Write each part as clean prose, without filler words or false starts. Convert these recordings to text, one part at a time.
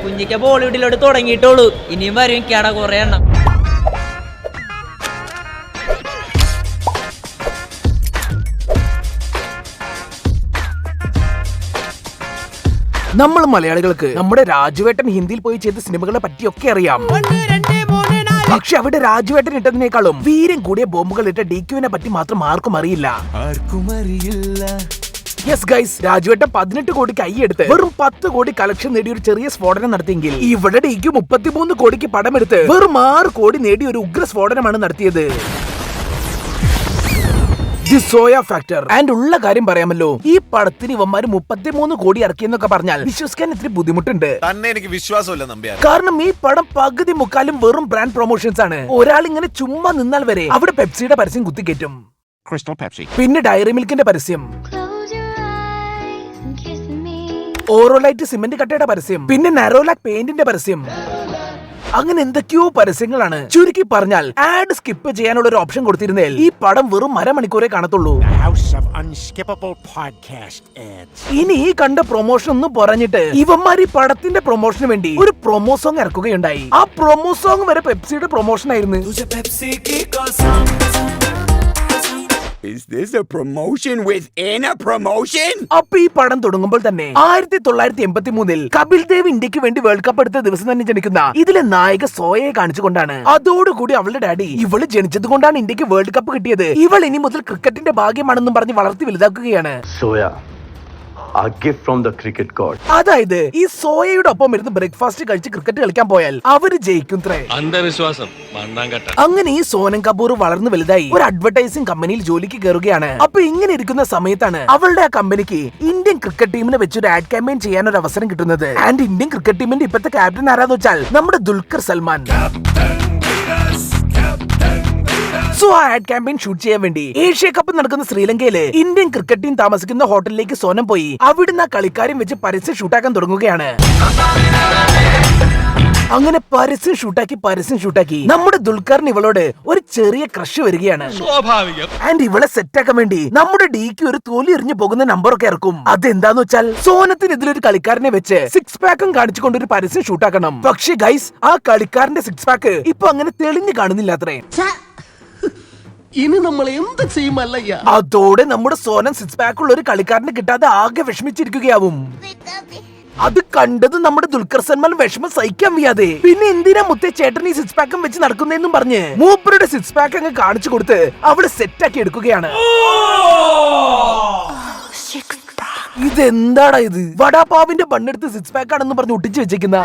കുഞ്ഞിക്ക ബോളിവുഡിലോട്ട് തുടങ്ങിയിട്ടുള്ളൂ, ഇനിയും വരും കേട കുറെ എണ്ണം. നമ്മൾ മലയാളികൾക്ക് നമ്മുടെ രാജുവേട്ടൻ ഹിന്ദിയിൽ പോയി ചെയ്ത സിനിമകളെ പറ്റിയൊക്കെ അറിയാം. പക്ഷെ അവിടെ രാജുവേട്ടൻ ഇട്ടതിനേക്കാളും വീര്യം കൂടിയ ബോംബുകൾ ഇട്ട DQവിനെ പറ്റി മാത്രം ആർക്കും അറിയില്ല. യെസ് ഗൈസ്, രാജുവേട്ടൻ 18 കോടി കൈയെടുത്ത് വെറും 10 കോടി കളക്ഷൻ നേടിയ ഒരു ചെറിയ സ്ഫോടനം നടത്തിയെങ്കിൽ ഇവിടെ DQ 33 കോടിക്ക് പടമെടുത്ത് വെറും 6 കോടി നേടിയ ഒരു ഉഗ്ര സ്ഫോടനമാണ് നടത്തിയത്. The soya factor. ആൻഡ് ഉള്ള കാര്യം പറയാമല്ലോ, ഈ പടത്തിന് ഇവന്മാര് 33 കോടി ഇറക്കിയെന്നൊക്കെ പറഞ്ഞാൽ വിശ്വസിക്കാൻ ഇത്തിരി ബുദ്ധിമുട്ടുണ്ട്. തന്നെ എനിക്ക് വിശ്വാസമില്ല നമ്പ്യാർ. കാരണം ഈ പടം പകുതി മുക്കാലും വെറും ബ്രാൻഡ് പ്രൊമോഷൻസ് ആണ്. ഒരാൾ ഇങ്ങനെ ചുമ്മാ നിന്നാൽ വരെ അവിടെ പെപ്സിയുടെ പരസ്യം കുത്തിക്കേറ്റും, പിന്നെ ഡയറി മിൽക്കിന്റെ പരസ്യം, ഓറോലൈറ്റ് സിമന്റ് കട്ടയുടെ പരസ്യം, പിന്നെ നാരോലാക് പെയിന്റിന്റെ പരസ്യം, അങ്ങനെ എന്തൊക്കെയോ പരസ്യങ്ങളാണ്. ചുരുക്കി പറഞ്ഞാൽ ആഡ് സ്കിപ്പ് ചെയ്യാനുള്ള ഒരു ഓപ്ഷൻ കൊടുത്തിരുന്നേൽ ഈ പടം വെറും അരമണിക്കൂറേ കാണത്തുള്ളൂ. ഇനി ഈ കണ്ട പ്രൊമോഷൻ ഒന്നും പറഞ്ഞിട്ട് ഇവന്മാർ ഈ പടത്തിന്റെ പ്രൊമോഷന് വേണ്ടി ഒരു പ്രൊമോ സോങ് ഇറക്കുകയുണ്ടായി. ആ പ്രൊമോ സോങ് വരെ പെപ്സിയുടെ പ്രൊമോഷൻ ആയിരുന്നു. Is this a promotion within a promotion? അപ്പൊ ഈ പടം തുടങ്ങുമ്പോൾ തന്നെ 1983 കപിൽ ദേവ് ഇന്ത്യക്ക് വേണ്ടി വേൾഡ് കപ്പ് എടുത്ത ദിവസം തന്നെ ജനിക്കുന്ന ഇതിലെ നായിക സോയയെ കാണിച്ചുകൊണ്ടാണ്. അതോടുകൂടി അവളുടെ ഡാഡി ഇവള് ജനിച്ചത് കൊണ്ടാണ് ഇന്ത്യക്ക് വേൾഡ് കപ്പ് കിട്ടിയത്, ഇവൾ ഇനി മുതൽ ക്രിക്കറ്റിന്റെ ഭാഗ്യമാണെന്നും പറഞ്ഞ് വളർത്തി വലുതാക്കുകയാണ്. അതായത് ഈ സോയയുടെ ഒപ്പം ഇരുന്ന് ബ്രേക്ക്ഫാസ്റ്റ് കഴിച്ച് ക്രിക്കറ്റ് കളിക്കാൻ പോയാൽ അവര് ജയിക്കും. അന്ധവിശ്വാസം. അങ്ങനെ ഈ സോനം കപൂർ വളർന്നു വലുതായി ഒരു അഡ്വർടൈസിംഗ് കമ്പനിയിൽ ജോലിക്ക് കയറുകയാണ്. അപ്പൊ ഇങ്ങനെ ഇരിക്കുന്ന സമയത്താണ് അവളുടെ ആ കമ്പനിക്ക് ഇന്ത്യൻ ക്രിക്കറ്റ് ടീമിനെ വെച്ച് ഒരു ആഡ് ക്യാമ്പയിൻ ചെയ്യാൻ ഒരു അവസരം കിട്ടുന്നത്. ആൻഡ് ഇന്ത്യൻ ക്രിക്കറ്റ് ടീമിന്റെ ഇപ്പോഴത്തെ ക്യാപ്റ്റൻ ആരാന്ന് വെച്ചാൽ നമ്മുടെ ദുൽഖർ സൽമാൻ. സോ ആ ആഡ് ക്യാമ്പയിൻ ഷൂട്ട് ചെയ്യാൻ വേണ്ടി ഏഷ്യ കപ്പ് നടക്കുന്ന ശ്രീലങ്കയില് ഇന്ത്യൻ ക്രിക്കറ്റ് ടീം താമസിക്കുന്ന ഹോട്ടലിലേക്ക് സോനം പോയി അവിടുന്ന് ആ കളിക്കാരും വെച്ച് പരസ്യം ഷൂട്ടാക്കാൻ തുടങ്ങുകയാണ്. അങ്ങനെ പരസ്യം ഷൂട്ടാക്കി നമ്മുടെ ദുൽഖറിന് ഇവളോട് ഒരു ചെറിയ ക്രഷ് വരികയാണ്. ആൻഡ് ഇവളെ സെറ്റാക്കാൻ വേണ്ടി നമ്മുടെ DQ ഒരു തോലി എറിഞ്ഞു പോകുന്ന നമ്പറൊക്കെ ഇറക്കും. അതെന്താന്ന് വെച്ചാൽ സോനത്തിന് ഇതിലൊരു കളിക്കാരനെ വെച്ച് 6 പാക്കും കാണിച്ചുകൊണ്ട് ഒരു പരസ്യം ഷൂട്ടാക്കണം. പക്ഷേ ഗൈസ്, ആ കളിക്കാരന്റെ 6 പാക്ക് ഇപ്പൊ അങ്ങനെ തെളിഞ്ഞു കാണുന്നില്ല അത്രേ. ഇനി നമ്മൾ എന്ത് ചെയ്യുമല്ലയ്യ? അതോടെ നമ്മുടെ സോനം 6 പാക്ക് ഉള്ള ഒരു കളിക്കാരനെ കിട്ടാതെ ആകെ വിഷമിച്ചിരിക്കുകയാവും. അത് കണ്ടത് നമ്മുടെ ദുൽഖർ സൽമാൻ വിഷമം സഹിക്കാൻ വയ്യാതെ പിന്നെ എന്തിനാ മുത്തേ ചേട്ടൻ ഈ 6 പാക്കും വെച്ച് നടക്കുന്നതെന്നും പറഞ്ഞ് മൂപ്പരുടെ 6 പാക്ക് അങ്ങ് കാണിച്ചു കൊടുത്ത് അവള് സെറ്റാക്കി എടുക്കുകയാണ്. ഇതെന്താടാ ഇത്? വടാപാവിന്റെ ബണ്ണെടുത്ത് 6 പാക്ക് ആണെന്ന് പറഞ്ഞ് ഒട്ടിച്ചു വെച്ചേക്കുന്ന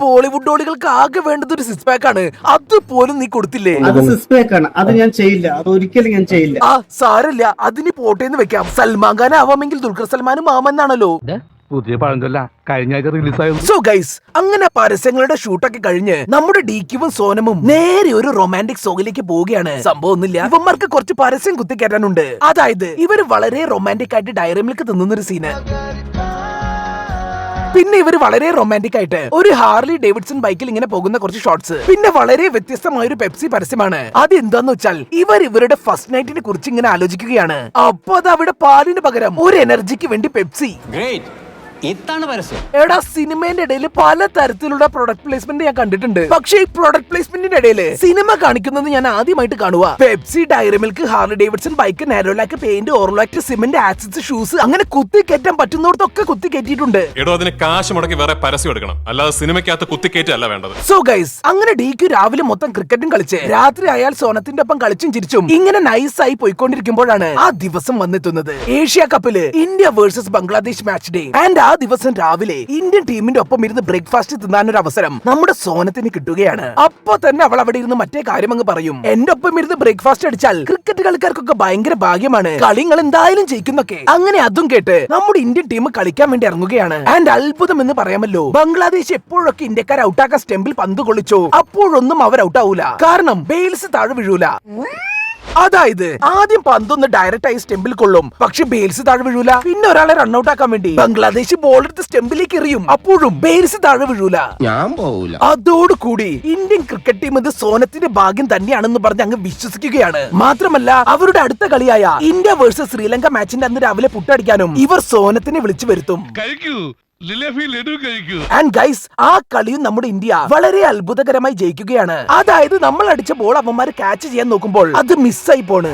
ബോളിവുഡ് ഡോളികൾക്ക് ആകെ വേണ്ടത് ഒരു 6 പാക്ക് ആണ്. അതുപോലും നീ കൊടുത്തില്ലേ? അത് 6 പാക്ക് ആണ്, അത് ഞാൻ ചെയ്യില്ല, അത് ഒരിക്കലും ഞാൻ ചെയ്യില്ല. ആ സാരല്ല, അതിന് പോട്ടേന്ന് വെക്കാം. സൽമാൻ ഖാൻ ആവാമെങ്കിൽ ദുൽഖർ സൽമാനും മാമെന്നാണല്ലോ. പുതിയ പഴഞ്ചൊല്ല കഴിഞ്ഞ ആഴ്ച റിലീസായിരുന്നു. സോ ഗൈസ്, അങ്ങനെ പരസ്യങ്ങളുടെ ഷൂട്ടൊക്കെ കഴിഞ്ഞ് നമ്മുടെ DQവും സോനമും നേരെ ഒരു റൊമാൻറ്റിക് സോങ്ങിലേക്ക് പോവുകയാണ്. സംഭവം ഒന്നുമില്ല, ഇവന്മാർക്ക് കുറച്ച് പരസ്യം കുത്തിക്കയറ്റാനുണ്ട്. അതായത് ഇവര് വളരെ റൊമാൻറ്റിക് ആയിട്ട് ഡയറി മിൽക്ക് തിന്നുന്നൊരു സീന്, പിന്നെ ഇവര് വളരെ റൊമാൻറ്റിക് ആയിട്ട് ഒരു ഹാർലി ഡേവിഡ്സൺ ബൈക്കിൽ ഇങ്ങനെ പോകുന്ന കുറച്ച് ഷോട്ട്സ്, പിന്നെ വളരെ വ്യത്യസ്തമായ ഒരു പെപ്സി പരസ്യമാണ്. അതെന്താന്ന് വെച്ചാൽ ഇവരുടെ ഫസ്റ്റ് നൈറ്റിനെ കുറിച്ച് ഇങ്ങനെ ആലോചിക്കുകയാണ്. അപ്പൊ അത് അവിടെ പാലിന് പകരം ഒരു എനർജിക്ക് വേണ്ടി പെപ്സി. എടാ, സിനിമയുടെ ഇടയിൽ പല തരത്തിലുള്ള പ്രൊഡക്റ്റ് പ്ലേസ്മെന്റ് ഞാൻ കണ്ടിട്ടുണ്ട്. പക്ഷേ ഈ പ്രൊഡക്റ്റ് പ്ലേസ്മെന്റിന്റെ ഇടയിൽ സിനിമ കാണിക്കുന്നത് ഞാൻ ആദ്യമായിട്ട് കാണുക. Pepsi, Dairy Milk, Harley Davidson bike, Nerolac paint, ഓറോലാക്ട് സിമന്റ്, ആക്സസ് ഷൂസ്, അങ്ങനെ കുത്തി കയറ്റാൻ പറ്റുന്നിടത്തൊക്കെ കുത്തി കയറ്റിയിട്ടുണ്ട്. അതിന് കാശ് മുടക്കി വേറെ പരസ്യം എടുക്കണം, അല്ലാതെ സിനിമയ്ക്കകത്ത് കുത്തിക്കയറ്റല്ല വേണ്ടത്. സോ ഗൈസ്, അങ്ങനെ DQ രാവിലെ മൊത്തം ക്രിക്കറ്റും കളിച്ച് രാത്രി അയാൾ സോനത്തിന്റെ ഒപ്പം കളിച്ചും ചിരിച്ചും ഇങ്ങനെ നൈസായി പോയിക്കൊണ്ടിരിക്കുമ്പോഴാണ് ആ ദിവസം വന്നെത്തുന്നത്. ഏഷ്യ കപ്പില് India versus Bangladesh match day. And ആ ദിവസം രാവിലെ ഇന്ത്യൻ ടീമിന്റെ ഒപ്പം ഇരുന്ന് ബ്രേക്ക്ഫാസ്റ്റ് തിന്നാനൊരു അവസരം നമ്മുടെ സോനത്തിന് കിട്ടുകയാണ്. അപ്പൊ തന്നെ അവൾ അവിടെ ഇരുന്ന് മറ്റേ കാര്യം അങ്ങ് പറയും, എന്റെ ഒപ്പം ഇരുന്ന് ബ്രേക്ക്ഫാസ്റ്റ് അടിച്ചാൽ ക്രിക്കറ്റ് കളിക്കാർക്കൊക്കെ ഭയങ്കര ഭാഗ്യമാണ്, കളികൾ എന്തായാലും ജയിക്കുന്നൊക്കെ. അങ്ങനെ അതും കേട്ട് നമ്മുടെ ഇന്ത്യൻ ടീം കളിക്കാൻ വേണ്ടി ഇറങ്ങുകയാണ്. ആൻഡ് അത്ഭുതം എന്ന് പറയാമല്ലോ, ബംഗ്ലാദേശ് എപ്പോഴൊക്കെ ഇന്ത്യക്കാരെ ഔട്ടാക്കാൻ സ്റ്റെമ്പിൽ പന്ത് കൊള്ളിച്ചോ അപ്പോഴൊന്നും അവർ ഔട്ടാവൂല. കാരണം ബെയിൽസ് താഴെ വീഴൂല. അതായത് ആദ്യം പന്തൊന്ന് ഡയറക്റ്റ് ആയി സ്റ്റെമ്പിൽ കൊള്ളും, പക്ഷെ ബെയിൽസ് താഴെ വീഴൂല. പിന്നെ ഒരാളെ റൺഔട്ട് ആക്കാൻ വേണ്ടി ബംഗ്ലാദേശ് ബോൾ എടുത്ത് സ്റ്റെമ്പിലേക്ക് എറിയും, അപ്പോഴും ബെയിൽസ് താഴെ വീഴൂല. ഞാൻ പോവൂല. അതോടുകൂടി ഇന്ത്യൻ ക്രിക്കറ്റ് ടീം ഇത് സോനത്തിന്റെ ഭാഗ്യം തന്നെയാണെന്ന് പറഞ്ഞ് അങ്ങ് വിശ്വസിക്കുകയാണ്. മാത്രമല്ല അവരുടെ അടുത്ത കളിയായ ഇന്ത്യ വേഴ്സസ് ശ്രീലങ്ക മാച്ചിന്റെ അന്ന് രാവിലെ പുട്ടടിക്കാനും ഇവർ സോനത്തിനെ വിളിച്ചു വരുത്തും. ആൻഡ് ഗൈസ്, ആ കളിയും നമ്മുടെ ഇന്ത്യ വളരെ അത്ഭുതകരമായി ജയിക്കുകയാണ്. അതായത് നമ്മൾ അടിച്ച ബോൾ അവന്മാര് ക്യാച്ച് ചെയ്യാൻ നോക്കുമ്പോൾ അത് മിസ്സായി പോണ്.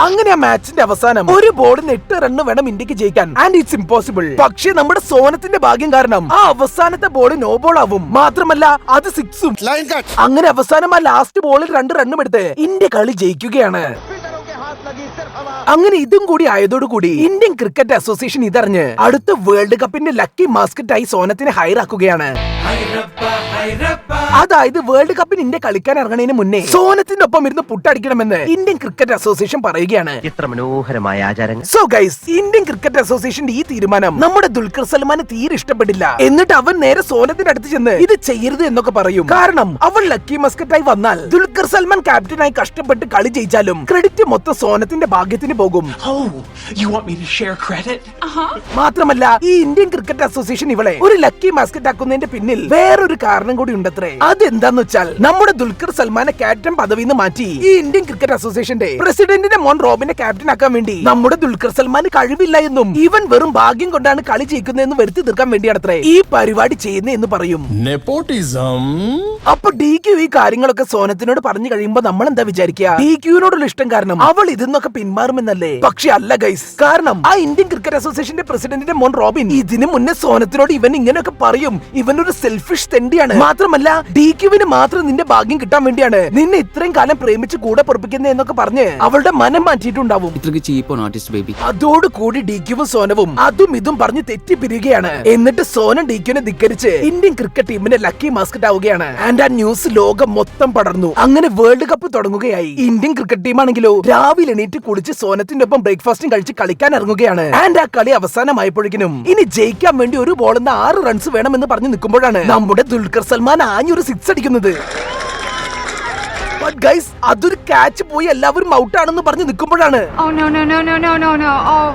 അങ്ങനെ ആ മാച്ചിന്റെ അവസാനം ഒരു ബോളിന് 8 റണ്ണ് വേണം ഇന്ത്യക്ക് ജയിക്കാൻ. And it's impossible. പക്ഷേ നമ്മുടെ സോനത്തിന്റെ ഭാഗ്യം കാരണം ആ അവസാനത്തെ ബോൾ നോ ബോൾ ആവും, മാത്രമല്ല അത് സിക്സും. അങ്ങനെ അവസാനം ആ ലാസ്റ്റ് ബോളിൽ 2 റണ്ണും എടുത്ത് ഇന്ത്യ കളി ജയിക്കുകയാണ്. അങ്ങനെ ഇതും കൂടി ആയതോടുകൂടി ഇന്ത്യൻ ക്രിക്കറ്റ് അസോസിയേഷൻ ഇതറിഞ്ഞ് അടുത്ത വേൾഡ് കപ്പിന്റെ ലക്കി മാസ്കറ്റായി സോനത്തിനെ ഹയർ ആക്കുകയാണ്. അതായത് വേൾഡ് കപ്പിന് ഇന്ത്യ കളിക്കാൻ ഇറങ്ങുന്നതിന് മുന്നേ സോനത്തിന്റെ ഒപ്പം ഇരുന്ന് പുട്ടടിക്കണമെന്ന് ഇന്ത്യൻ ക്രിക്കറ്റ് അസോസിയേഷൻ പറയുകയാണ്. ഇത്ര മനോഹരമായ ആചാരങ്ങൾ. സോ ഗൈസ്, ഇന്ത്യൻ ക്രിക്കറ്റ് അസോസിയേഷന്റെ ഈ തീരുമാനം നമ്മുടെ ദുൽഖർ സൽമാന് തീരെ ഇഷ്ടപ്പെട്ടില്ല. എന്നിട്ട് അവൻ നേരെ സോനത്തിന്റെ അടുത്ത് ചെന്ന് ഇത് ചെയ്യരുത് എന്നൊക്കെ പറയും. കാരണം അവൻ ലക്കി മസ്കറ്റായി വന്നാൽ ദുൽഖർ സൽമാൻ ക്യാപ്റ്റനായി കഷ്ടപ്പെട്ട് കളി ജയിച്ചാലും ക്രെഡിറ്റ് മൊത്തം സോനത്തിന്റെ ഭാഗ്യത്തിന് പോകും. മാത്രമല്ല ഈ ഇന്ത്യൻ ക്രിക്കറ്റ് അസോസിയേഷൻ ഇവളെ ഒരു ലക്കി മാസ്കറ്റ് ആക്കുന്നതിന്റെ പിന്നിൽ വേറൊരു കാരണം കൂടി ഉണ്ടത്രേ. അതെന്താന്ന് വെച്ചാൽ നമ്മുടെ ദുൽഖർ സൽമാനെ ക്യാപ്റ്റൻ പദവിയിൽ നിന്ന് മാറ്റി ഈ ഇന്ത്യൻ ക്രിക്കറ്റ് അസോസിയേഷന്റെ പ്രസിഡന്റിന്റെ മോൻ റോബിനെ ക്യാപ്റ്റൻ ആക്കാൻ വേണ്ടി നമ്മുടെ ദുൽഖർ സൽമാന് കഴിവില്ല എന്നും ഇവൻ വെറും ഭാഗ്യം കൊണ്ടാണ് കളി ജയിക്കുന്നതെന്ന് വരുത്തി തീർക്കാൻ വേണ്ടിയാണത്രേ ഈ പരിപാടി ചെയ്യുന്നതെന്ന് പറയും. അപ്പൊ DQ ഈ കാര്യങ്ങളൊക്കെ സോനത്തിനോട് പറഞ്ഞു കഴിയുമ്പോ നമ്മൾ എന്താ വിചാരിക്കുക? DQനോടുള്ള ഇഷ്ടം കാരണം അവൾ ഇതിന്നൊക്കെ പിന്മാറുമെന്നല്ലേ? പക്ഷെ അല്ല ഗൈസ്. കാരണം ആ ഇന്ത്യൻ ക്രിക്കറ്റ് അസോസിയേഷന്റെ പ്രസിഡന്റിന്റെ മോൻ റോബിൻ ഇതിനു മുന്നേ സോനത്തിനോട് ഇവൻ ഇങ്ങനെയൊക്കെ പറയും, ഇവനൊരു സെൽഫിഷ് തെണ്ടിയാണ്, മാത്രമല്ല DQവിന് മാത്രം നിന്റെ ഭാഗ്യം കിട്ടാൻ വേണ്ടിയാണ് നിന്നെ ഇത്രയും കാലം പ്രേമിച്ച് കൂടെ പൊറപ്പിക്കുന്നത് എന്നൊക്കെ പറഞ്ഞ് അവളുടെ മനം മാറ്റിയിട്ടുണ്ടാവും. അതോടുകൂടി DQവും സോനവും അതും ഇതും പറഞ്ഞ് തെറ്റിപ്പിരിയുകയാണ്. എന്നിട്ട് സോന DQനെ ധിക്കരിച്ച് ഇന്ത്യൻ ക്രിക്കറ്റ് ടീമിന്റെ ലക്കി മാസ്കറ്റ് ആവുകയാണ്. ആൻഡ് ആ ന്യൂസ് ലോകം മൊത്തം പടർന്നു. അങ്ങനെ വേൾഡ് കപ്പ് തുടങ്ങുകയായി. ഇന്ത്യൻ ക്രിക്കറ്റ് ടീം ആണെങ്കിലോ രാവിലെ എണീറ്റ് കുളിച്ച് സോനത്തിന്റെ ഒപ്പം ബ്രേക്ക്ഫാസ്റ്റും കഴിച്ച് കളിക്കാൻ ഇറങ്ങുകയാണ്. ആൻഡ് ആ കളി അവസാനമായപ്പോഴേക്കും ഇനി ജയിക്കാൻ വേണ്ടി ഒരു ബോളിന് 6 റൺസ് വേണമെന്ന് പറഞ്ഞു നിൽക്കുമ്പോഴാണ് നമ്മുടെ ദുൽഖർ സൽമാൻ ആഞ്ഞൊരു 6 അടിക്കുന്നത്. അതൊരു ക്യാച്ച് പോയി എല്ലാവരും ഔട്ട് ആണെന്ന് പറഞ്ഞ് നിൽക്കുമ്പോഴാണ്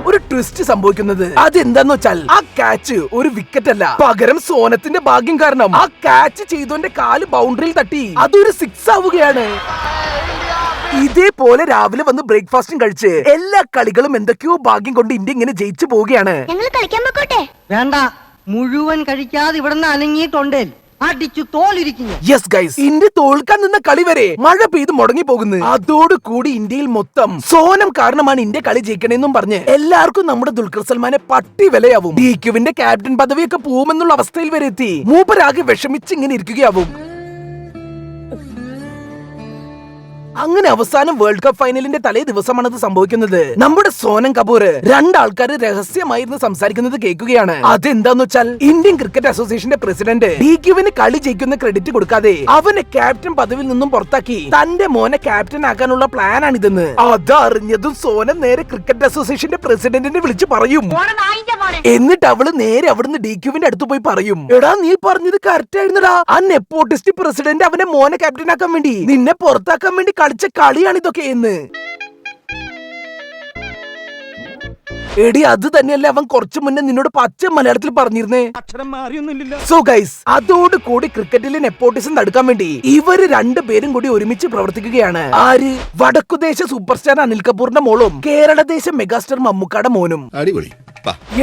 ഒരു ട്വിസ്റ്റ് സംഭവിക്കുന്നത്. അതെന്താന്ന് വെച്ചാൽ ആ ക്യാച്ച് ഒരു വിക്കറ്റ് അല്ല, പകരം സോനത്തിന്റെ ഭാഗ്യം കാരണം ആ ക്യാച്ച് ചെയ്തോന്റെ കാല് ബൗണ്ടറിയിൽ തട്ടി അതൊരു 6 ആവുകയാണ്. ഇതേപോലെ രാവിലെ വന്ന് ബ്രേക്ക്ഫാസ്റ്റും കഴിച്ച് എല്ലാ കളികളും എന്തൊക്കെയോ ഭാഗ്യം കൊണ്ട് ഇന്ത്യ ഇങ്ങനെ ജയിച്ചു പോവുകയാണ്. വേണ്ട, മുഴുവൻ കഴിക്കാതെ ഇവിടുന്ന് അനങ്ങിയിട്ടുണ്ടേ അടിച്ചു തോലിരിക്കുന്നു. യെസ് ഗൈസ്, ഇന്ത്യ തോൽക്കാൻ നിന്ന കളി വരെ മഴ പെയ്ത് മുടങ്ങി പോകുന്നു. അതോടുകൂടി ഇന്ത്യയിൽ മൊത്തം സോനം കാരണമാണ് ഇന്ത്യ കളി ജയിക്കണേന്നും പറഞ്ഞ് എല്ലാവർക്കും നമ്മുടെ ദുൽഖർ സൽമാനെ പട്ടി വിലയാവും. DQവിന്റെ ക്യാപ്റ്റൻ പദവിയൊക്കെ പോകുമെന്നുള്ള അവസ്ഥയിൽ വരെ എത്തി മൂപ്പരാകെ വിഷമിച്ച് ഇങ്ങനെ ഇരിക്കുകയാവും. അങ്ങനെ അവസാനം വേൾഡ് കപ്പ് ഫൈനലിന്റെ തലേ ദിവസമാണത് സംഭവിക്കുന്നത്. നമ്മുടെ സോനം കപൂർ 2 ആൾക്കാർ രഹസ്യമായിരുന്നു സംസാരിക്കുന്നത് കേൾക്കുകയാണ്. അതെന്താന്ന് വെച്ചാൽ ഇന്ത്യൻ ക്രിക്കറ്റ് അസോസിയേഷന്റെ പ്രസിഡന്റ് DQവിന് കളി ജയിക്കുന്ന ക്രെഡിറ്റ് കൊടുക്കാതെ അവനെ ക്യാപ്റ്റൻ പദവിയിൽ നിന്നും പുറത്താക്കി തന്റെ മോനെ ക്യാപ്റ്റൻ ആക്കാനുള്ള പ്ലാൻ ആണിതെന്ന്. അതറിഞ്ഞതും സോനം നേരെ ക്രിക്കറ്റ് അസോസിയേഷന്റെ പ്രസിഡന്റിനെ വിളിച്ച് പറയും. എന്നിട്ട് അവള് നേരെ അവിടുന്ന് DQവിന്റെ അടുത്ത് പോയി പറയും, എടാ നീ പറഞ്ഞത് കറക്റ്റ് ആയിരുന്നടാ, ആ നെപ്പോട്ടിസ്റ്റ് പ്രസിഡന്റ് അവനെ മോനെ ക്യാപ്റ്റൻ ആക്കാൻ വേണ്ടി നിന്നെ പുറത്താക്കാൻ വേണ്ടി കളിച്ച കളിയാണിതൊക്കെ എന്ന്. എടി അത് തന്നെയല്ല അവൻ കുറച്ചു മുന്നേ നിന്നോട് പച്ച മലയാളത്തിൽ പറഞ്ഞിരുന്നേ. സോ ഗൈസ്, അതോടുകൂടി ക്രിക്കറ്റിലെ നെപ്പോട്ടിസം തടുക്കാൻ വേണ്ടി ഇവര് 2 പേരും കൂടി ഒരുമിച്ച് പ്രവർത്തിക്കുകയാണ്. ആര്? വടക്കുദേശ സൂപ്പർ സ്റ്റാർ അനിൽ കപൂറിന്റെ മോളും കേരളദേശ മെഗാസ്റ്റാർ മമ്മൂക്കയുടെ മോനും. അടിപൊളി.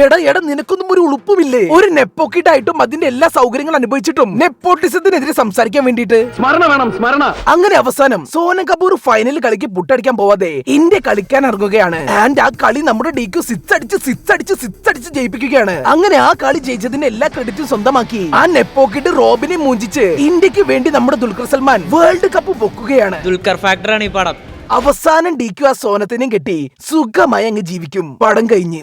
എടാ നിനക്കൊന്നും ഒരു ഉളുപ്പുമില്ലേ? ഒരു നെപ്പോക്കിറ്റ് ആയിട്ടും അതിന്റെ എല്ലാ സൗകര്യങ്ങളും അനുഭവിച്ചിട്ടും നെപ്പോട്ടിസത്തിനെതിരെ സംസാരിക്കാൻ വേണ്ടിട്ട് സ്മരണ വേണം, സ്മരണ. അങ്ങനെ അവസാനം സോനം കപൂർ ഫൈനൽ കളിക്ക് പുട്ടടിക്കാൻ പോവാതെ ഇന്ത്യ കളിക്കാൻ ഇറങ്ങുകയാണ്. ആൻഡ് ആ കളി നമ്മുടെ DQ 6 അടിച്ച് ജയിപ്പിക്കുകയാണ്. അങ്ങനെ ആ കളി ജയിച്ചതിന്റെ എല്ലാ ക്രെഡിറ്റും സ്വന്തമാക്കി ആ നെപ്പോക്കിട്ട് റോബിനെ മൂഞ്ചിച്ച് ഇന്ത്യക്ക് വേണ്ടി നമ്മുടെ ദുൽഖർ സൽമാൻ വേൾഡ് കപ്പ് പൊക്കുകയാണ്. ദുൽഖർ ഫാക്ടറാണ് ഈ പടം. അവസാനം DQ ആ സോനത്തിനെയും കെട്ടി സുഖമായി അങ്ങ് ജീവിക്കും. പടം കഴിഞ്ഞ്.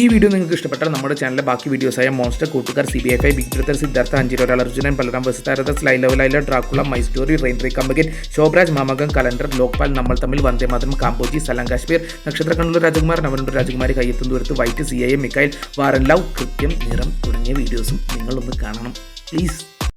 ഈ വീഡിയോ നിങ്ങൾക്ക് ഇഷ്ടപ്പെട്ടാൽ നമ്മുടെ ചാനലിലെ ബാക്കി വീഡിയോസായ Monster, Koottukar, CBI, Big Brother, Siddhartha, 5 Oral, Arjunan, Balaram, വസുതാരദ, Laila, Dracula, My Story, Raintree കമ്പകൻ, ശോഭരാജ്, മാമകം, കലണ്ടർ, ലോക്പാൽ, നമ്മൾ തമ്മിൽ, വന്ദേ മാതരം, കാമ്പോജി, സലാം കാശ്മീർ, നക്ഷത്ര കണ്ണൂർ രാജകുമാർ, നവനൂർ രാജകുമാരി, കയ്യെത്തും ദൂരത്ത്, വൈറ്റ്, CIA, മിക്കായിൽ, വാറൻ ലവ്, കൃത്യം, നിറം തുടങ്ങിയ വീഡിയോസും നിങ്ങളൊന്ന് കാണണം പ്ലീസ്.